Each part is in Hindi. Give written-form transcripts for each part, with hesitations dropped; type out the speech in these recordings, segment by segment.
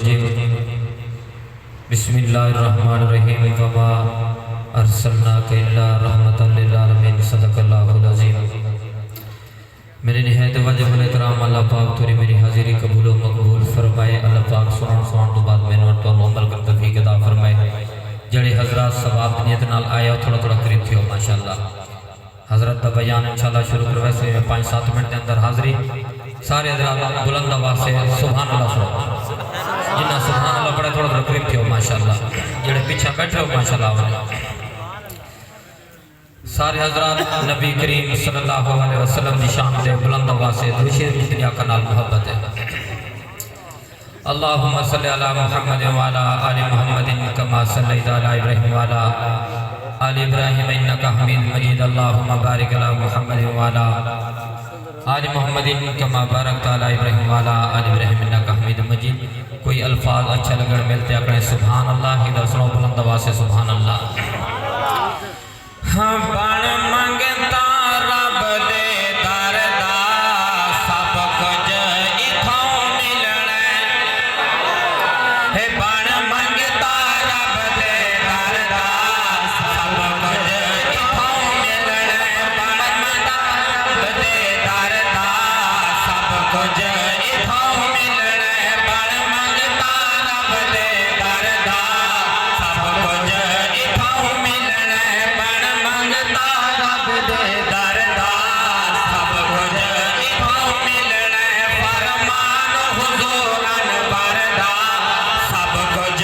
रजीम बिस्मिल्लाहिर्रहमानिर्रहीम वमा अरसलनाका इल्ला रहमतल लिल आलमीन सदक़ल्लाहुल अज़ीम। मेरे निहायत वाजिब एहतराम अल्लाह पाक थोड़ी मेरी हाजिरी कबूल व मकबूल फरमाए। अल्लाह पाक सुनान तो बाद मैंने तो अमल कर तौफीक अता फरमाए। जड़े हजरात सवाब नियत नाल आया थोड़ा थोड़ा करीब थियो माशाअल्लाह। हजरत का बयान इंशाअल्लाह शुरू कर वैसे 5-7 मिनट के अंदर हाजिरी। सारे हजरात बुलंद आवाज़ से सुभान अल्लाह सुनो। जिन्ना सुभान अल्लाह पढ़े थोड़ा थोड़ा करीब थियो माशाअल्लाह। जेड़े पीछे बैठे हो माशाअल्लाह सारे हजरात नबी करीम सल्लल्लाहु अलैहि वसल्लम की शान से बुलंद आवाज़ से दुरूद जितनी आका नाल मोहब्बत है। अल्लाहुम्मा सल्लि अला मुहम्मद व अला आलि मुहम्मदिन कमा सल्लैता अला इब्राहीम व अला आलि इब्राहीम इन्नका हमीदुम मजीद। अल्लाहुम्मा बारिक अला मुहम्मद व अला आलि मुहम्मदिन कमा बारकता अला इब्राहीम व अला आलि इब्राहीम इन्नका हमीदुम मजीद। कोई अल्फाज अच्छा लगन मिलते अपने सुभान अल्लाह ही दसनो बुलंद आवाज़ से सुभान अल्लाह। हाँ बण मंगता रब दे दर दा सब कुछ इथों मिलना है। बण मंगता रब दे दर दा सब कुछ इथों मिलना है। बण मंगता रब दे दर दा सब कुछ इथों मिलना है। बण मंगता रब दे दर दा सब कुछ इथों मिलना है। रब दे दर दा सब कुछ इथों मिलना है। फरमान हुजूर अनवर दा सब कुछ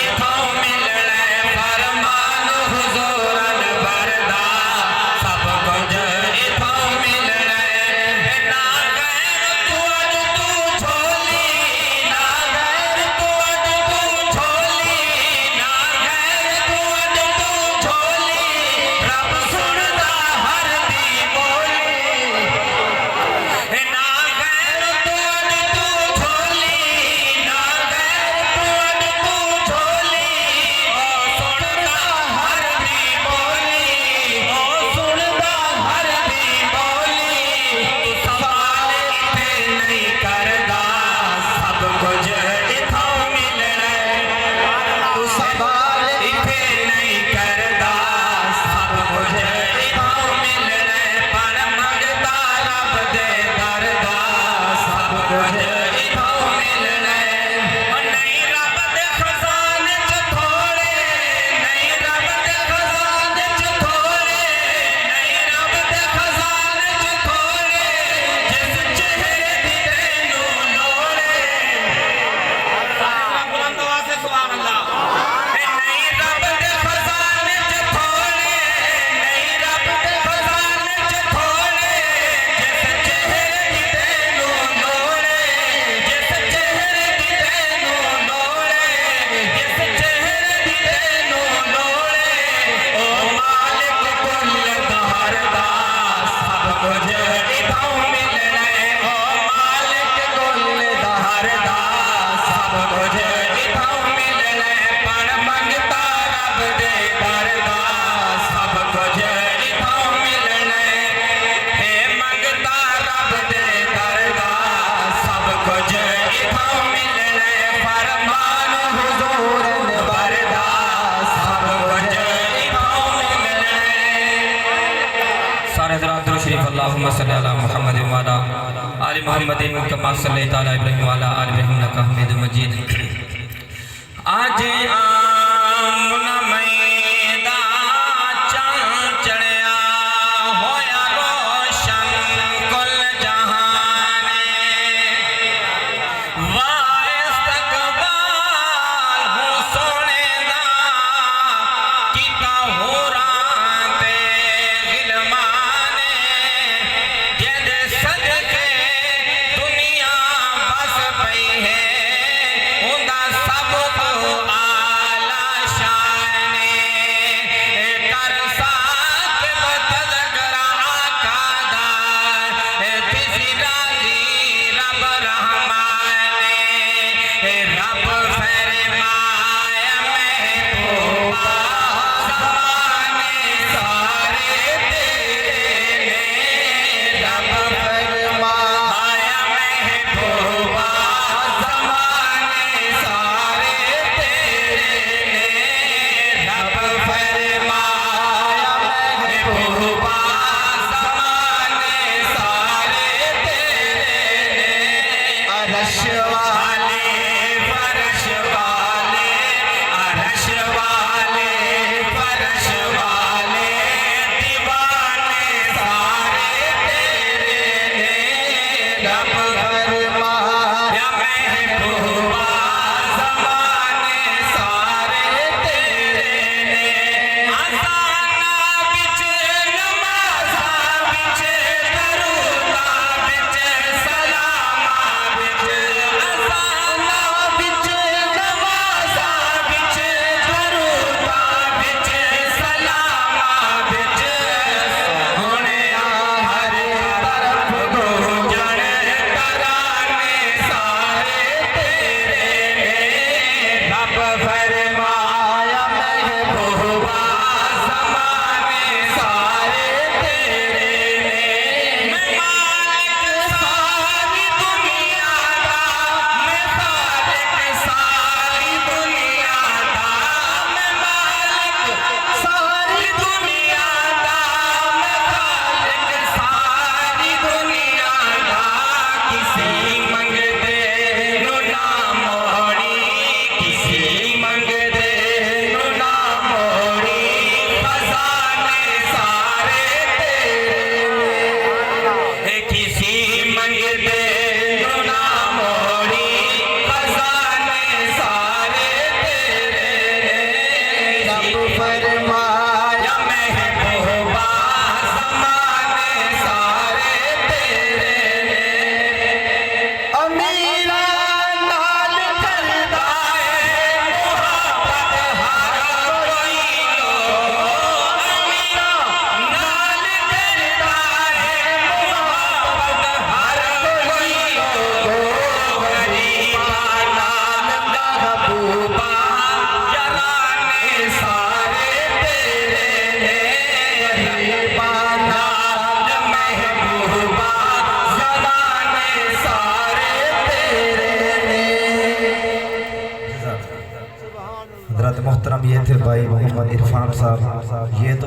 इथों मिलना है। फरमान हुजूर अनवर दा सब कुछ इथों मिलना है। ना गैर तू छोली ना गैर तू छोली ना गैर तू छोली रब सुनदा हर दी बोली। ना गैर तू छोली ना गैर तू छोली ओ सुनदा हर दी बोली। ओ सुनदा हर दी बोली। तू सवाल इत्थे नहीं करदा सब कुछ इथों मिलना है। तू सवाल इत्थे नहीं करदा सब कुछ इथों मिलना है। पण मंगता रब दे दर दा सब कुछ इथों मिलना है। ओ नहीं रब दे खजाने च थोड़े नहीं रब दे खजाने च थोड़े नहीं रब दे खजाने च थोड़े जिस चेहरे दी तैनू लोड़े। बुलंद आवाज़ से सुभान अल्लाह। नहीं रब दे खजाने च थोड़े नहीं रब दे खजाने च थोड़े जिस चेहरे दी तैनू लोड़े। जिस चेहरे दी तैनू लोड़े जिस चेहरे दी तैनू लोड़े। ओ मालिक कुल दहर दा सब कुछ इथों मिलना है। ओ मालिक कुल दहर दा सब कुछ इथों मिलना है। पण मंगता रब दे दर दा सब कुछ इथों मिलना है। हे मंगता रब दे दर दा सब कुछ इथों मिलना है। फरमान हुजूर अनवर दा सब कुछ इथों मिलना है। सारे हज़रात दुरूद शरीफ अल्लाहुम्मा सल्लि अला मुहम्मद व अला आलि मुहम्मदिन कमा सल्लैता अला इब्राहीम व अला आलि इब्राहीम इन्नका हमीदुम मजीद। आज आमना मैदा चढ़िया होया रोशन कुल जहाने। वाह इस्तकबाल हो सोने दा कीता होरां ते गिलमाने। जेदे सदके दुनिया बस पई है उंदा सब तो आला शान। ये थे भाई मोहम्मद इरफान साहब। ये तो